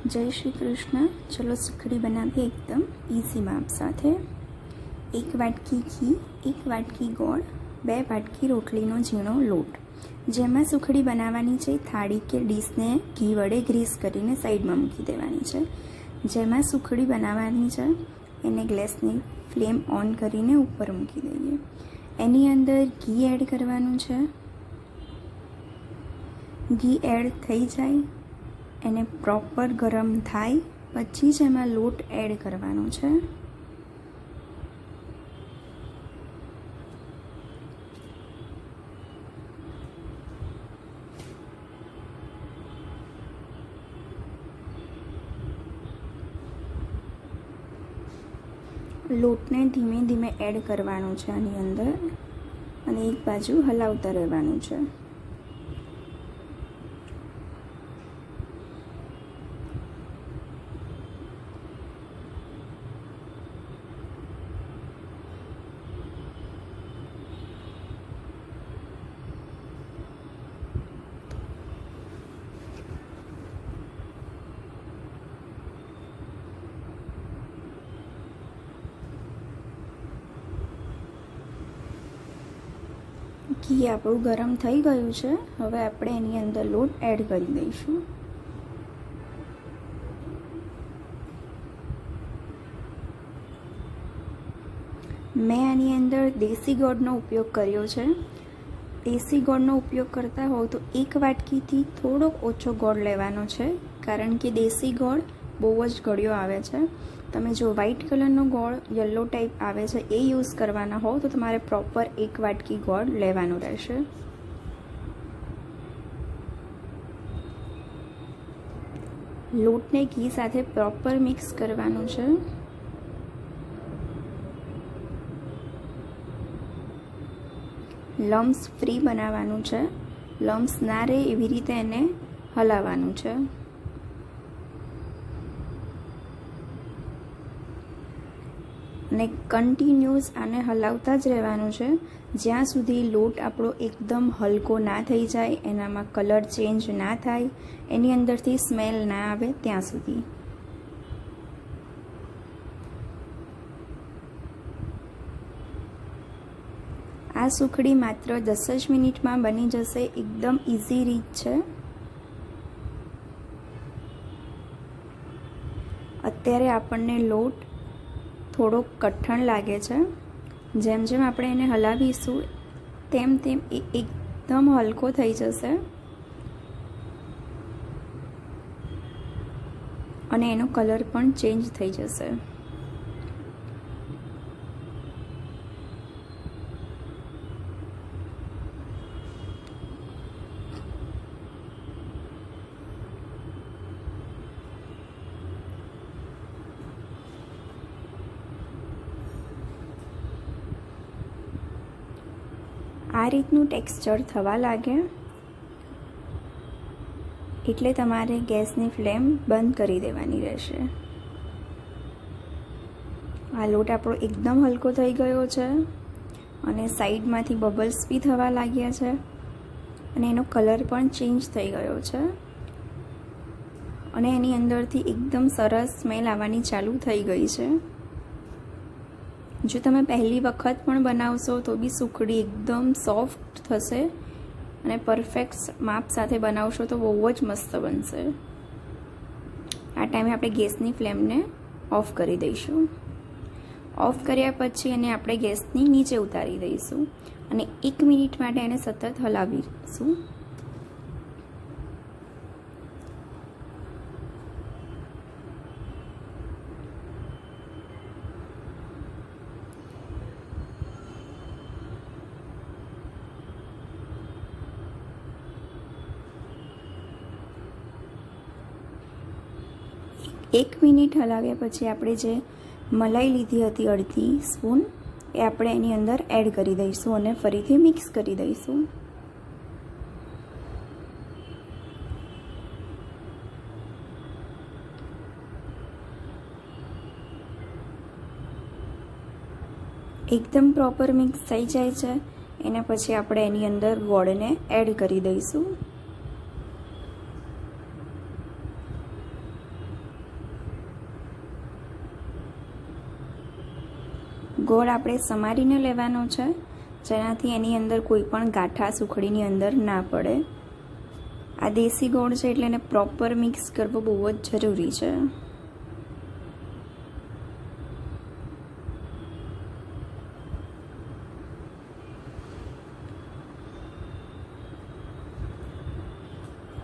जय श्री कृष्ण। चलो सुखड़ी बनाવીએ એકદમ ઇઝી માપ સાથે। 1 વાટકી ઘી, 1 વાટકી ગોળ, 2 વાટકી રોટલીનો ઝીણો લોટ। જેમાં સુખડી બનાવવાની છે થાળી કે ડીશને ઘી વડે ગ્રીસ કરીને સાઈડમાં મૂકી દેવાની છે। જેમાં સુખડી બનાવવાની છે એને ગેસની ફ્લેમ ઓન કરીને ઉપર મૂકી દઈએ। એની અંદર ઘી એડ કરવાનું છે। ઘી એડ થઈ જાય, એને પ્રોપર ગરમ થાય પછી જ એમાં લોટ એડ કરવાનો છે। લોટને ધીમે ધીમે એડ કરવાનો છે આની અંદર અને એક બાજુ હલાવતા રહેવાનું છે। ઘી આપણું ગરમ થઈ ગયું છે। હવે આપણે એની અંદર લોટ એડ કરી દઈશું। મેં આની અંદર દેશી ગોળનો ઉપયોગ કર્યો છે। દેશી ગોળનો ઉપયોગ કરતા હોવ તો 1 વાટકીથી થોડોક ઓછો ગોળ લેવાનો છે, કારણ કે દેશી ગોળ બહુ જ ગળ્યો આવે છે। તમે જો વ્હાઈટ કલરનો ગોળ યલો ટાઈપ આવે છે એ યુઝ કરવાના હો તો તમારે પ્રોપર 1 વાટકી ગોળ લેવાનો રહેશે। લોટને ઘી સાથે પ્રોપર મિક્સ કરવાનું છે। લમ્સ ફ્રી બનાવવાનું છે। લમ્સ ના રહે એવી રીતે એને હલાવવાનું છે। અને કન્ટિન્યુઅસ આને હલાવતા જ રહેવાનું છે જ્યાં સુધી લોટ આપણો એકદમ હલકો ના થઈ જાય, એનામાં કલર ચેન્જ ના થાય, એની અંદરથી સ્મેલ ના આવે ત્યાં સુધી। આ સુખડી માત્ર 10 જ મિનિટમાં બની જશે। એકદમ ઇઝી રીત છે। અત્યારે આપણને લોટ થોડોક કઠણ લાગે છે। જેમ જેમ આપણે એને હલાવીશું તેમ તેમ એ એકદમ હલકો થઈ જશે અને એનો કલર પણ ચેન્જ થઈ જશે। આ રીતનું ટેક્સચર થવા લાગે એટલે તમારે ગેસની ફ્લેમ બંધ કરી દેવાની રહેશે। આ લોટ આપણો એકદમ હલકો થઈ ગયો છે અને સાઈડમાંથી બબલ્સ બી થવા લાગ્યા છે અને એનો કલર પણ ચેન્જ થઈ ગયો છે અને એની અંદરથી એકદમ સરસ સ્મેલ આવવાની ચાલુ થઈ ગઈ છે। જો તમે પહેલી વખત પણ બનાવશો તો બી સુખડી એકદમ સોફ્ટ થશે અને પરફેક્ટ માપ સાથે બનાવશો તો બહુ જ મસ્ત બનશે। આ ટાઈમે આપણે ગેસની ફ્લેમને ઓફ કરી દઈશું। ઓફ કર્યા પછી એને આપણે ગેસની નીચે ઉતારી દઈશું અને 1 મિનિટ માટે એને સતત હલાવીશું। એક મિનિટ હલાવ્યા પછી આપણે જે મલાઈ લીધી હતી અડધી સ્પૂન એ આપણે એની અંદર એડ કરી દઈશું અને ફરીથી મિક્સ કરી દઈશું। એકદમ પ્રોપર મિક્સ થઈ જાય છે એના પછી આપણે એની અંદર ગોળને એડ કરી દઈશું। ગોળ આપણે સમારીને લેવાનો છે, જેનાથી એની અંદર કોઈ પણ ગાંઠા સુખડીની અંદર ના પડે. આ દેશી ગોળ છે એટલે એને પ્રોપર મિક્સ કરવો બહુ જ જરૂરી છે.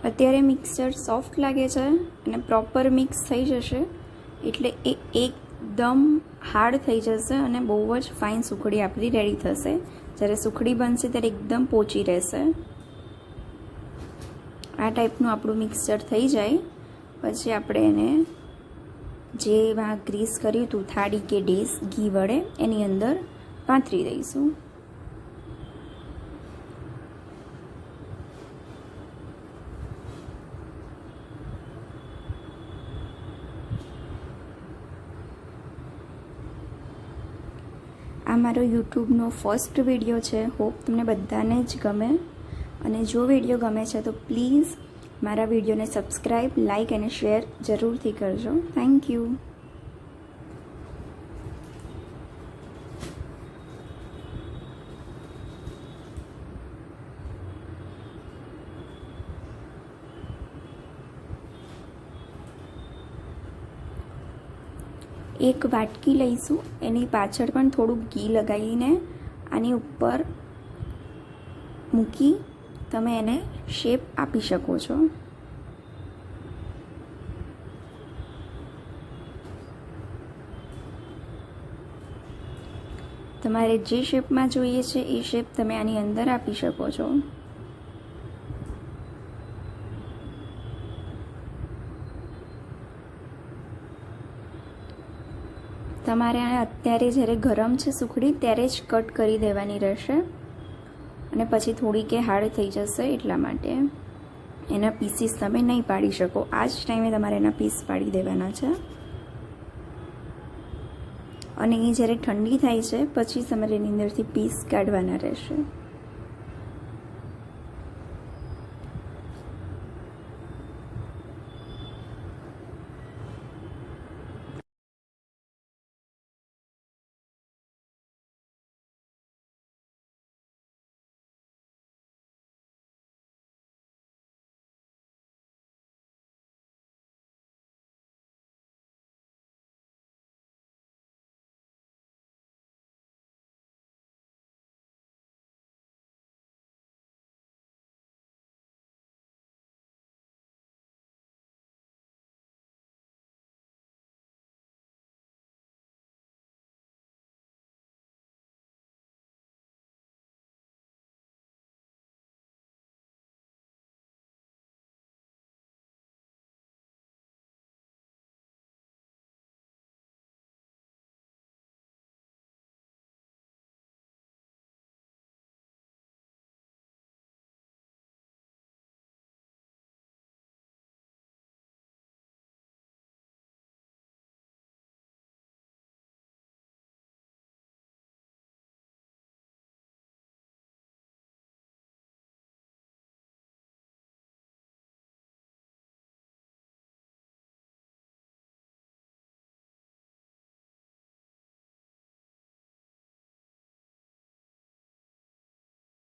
અત્યારે મિક્સર સોફ્ટ લાગે છે અને પ્રોપર મિક્સ થઈ જશે એટલે એ એકદમ હાર્ડ થઈ જશે અને બહુ જ ફાઇન સુખડી આપણી રેડી થશે. જ્યારે સુખડી બનશે ત્યારે એકદમ પોચી રહેશે. આ ટાઈપનું આપણું મિક્સર થઈ જાય પછી આપણે એને જેમાં ગ્રીસ કર્યું હતું થાળી કે ડીશ ઘી વડે એની અંદર પાથરી દઈશું. આ મારો યુટ્યુબનો ફર્સ્ટ વિડીયો છે. હોપ તમને બધાને જ ગમે, અને જો વિડીયો ગમે છે તો પ્લીઝ મારા વિડીયોને સબસ્ક્રાઈબ, લાઈક અને શેર જરૂરથી કરજો. Thank you. એક વાટકી લઈશું, એની પાછળ પણ થોડુંક ઘી લગાવીને આની ઉપર મૂકી તમે એને શેપ આપી શકો છો. તમારે જે શેપમાં જોઈએ છે એ શેપ તમે આની અંદર આપી શકો છો. તમારે આને અત્યારે જ્યારે ગરમ છે સુખડી ત્યારે જ કટ કરી દેવાની રહેશે, અને પછી થોડી કે હાર્ડ થઈ જશે એટલા માટે એના પીસીસ તમે નહીં પાડી શકો. આ જ ટાઈમે તમારે એના પીસ પાડી દેવાના છે, અને એ જ્યારે ઠંડી થાય છે પછી તમારે એની અંદરથી પીસ કાઢવાના રહેશે.